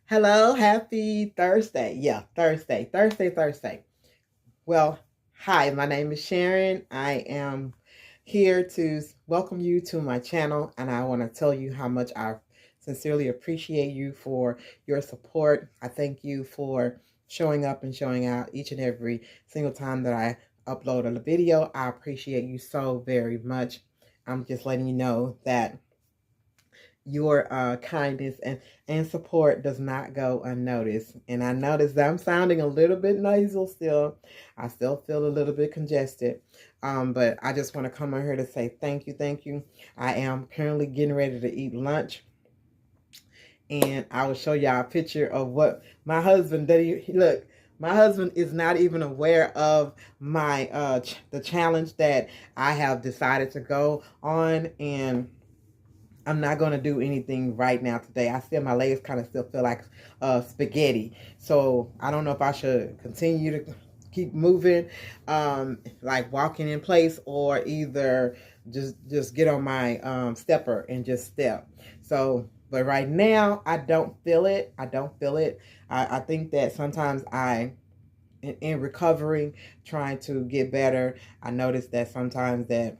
Hello, happy Thursday. Yeah, Thursday. Well, hi, my name is Sharon. I am here to welcome you to my channel, and I want to tell you how much I sincerely appreciate you for your support. I thank you for showing up and showing out each and every single time that I upload a video. I appreciate you so very much. I'm just letting you know that your kindness and support does not go unnoticed. And I noticed that I'm sounding a little bit nasal still. I still feel a little bit congested. But I just want to come on here to say thank you, thank you. I am currently getting ready to eat lunch. And I will show y'all a picture of what my husband did. Look, my husband is not even aware of my the challenge that I have decided to go on, and I'm not going to do anything right now today. My legs kind of still feel like spaghetti. So I don't know if I should continue to keep moving, like walking in place, or either just get on my stepper and just step. So, but right now I don't feel it. I think that sometimes in recovering, trying to get better, I notice that sometimes that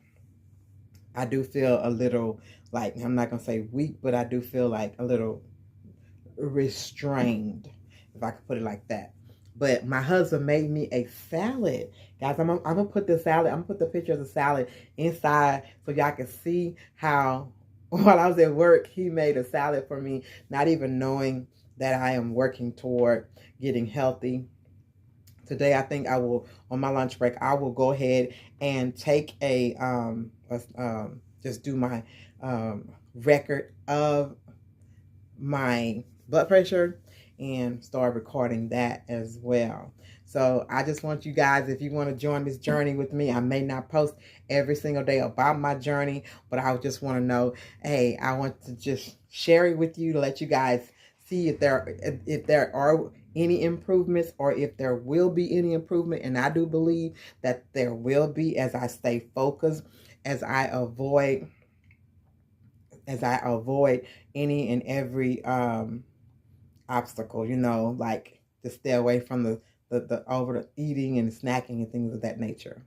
I do feel a little, like, I'm not gonna say weak, but I do feel like a little restrained, if I could put it like that. But my husband made me a salad. Guys, I'm gonna put the salad, I'm gonna put the picture of the salad inside so y'all can see how, while I was at work, he made a salad for me, not even knowing that I am working toward getting healthy. Today, I think I will, on my lunch break, I will go ahead and take just do my record of my blood pressure and start recording that as well. So I just want you guys, if you want to join this journey with me, I may not post every single day about my journey, but I just want to know, hey, I want to just share it with you to let you guys see if there are any improvements, or if there will be any improvement. And I do believe that there will be, as I stay focused, as I avoid any and every obstacle, like to stay away from the over eating and snacking and things of that nature.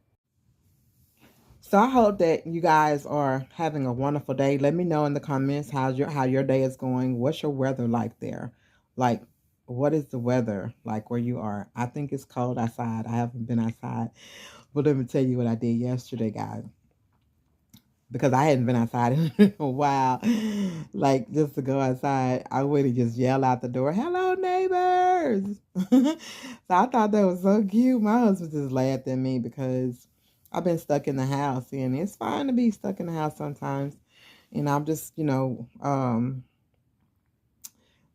So I hope that you guys are having a wonderful day. Let me know in the comments how your day is going. What's your weather like there? Like, what is the weather like where you are? I think it's cold outside. I haven't been outside. But let me tell you what I did yesterday, guys, because I hadn't been outside in a while. Like, just to go outside, I would have just yell out the door, "Hello, neighbors!" So I thought that was so cute. My husband just laughed at me because I've been stuck in the house, and it's fine to be stuck in the house sometimes. And I'm just,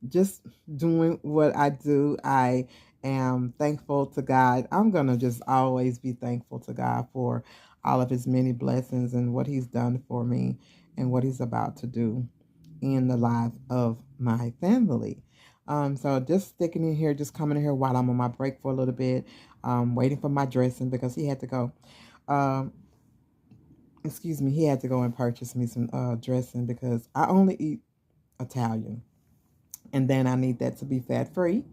just doing what I do. I am thankful to God. I'm going to just always be thankful to God for all of his many blessings and what he's done for me and what he's about to do in the life of my family. So just sticking in here, just coming in here while I'm on my break for a little bit, waiting for my dressing because he had to go. Um, excuse me, he had to go and purchase me some dressing because I only eat Italian. And then I need that to be fat free,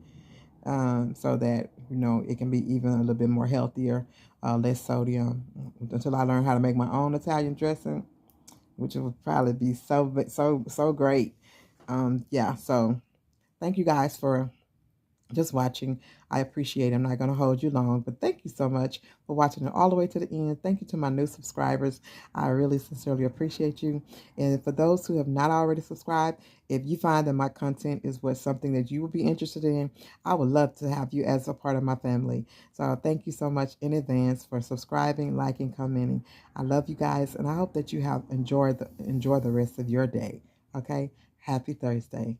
so that it can be even a little bit more healthier, less sodium. Until I learn how to make my own Italian dressing, which would probably be so great. Yeah. So thank you guys for just watching. I appreciate it. I'm not going to hold you long, but thank you so much for watching it all the way to the end. Thank you to my new subscribers. I really sincerely appreciate you. And for those who have not already subscribed, if you find that my content is something that you would be interested in, I would love to have you as a part of my family. So thank you so much in advance for subscribing, liking, commenting. I love you guys, and I hope that you have enjoyed the rest of your day. Okay? Happy Thursday.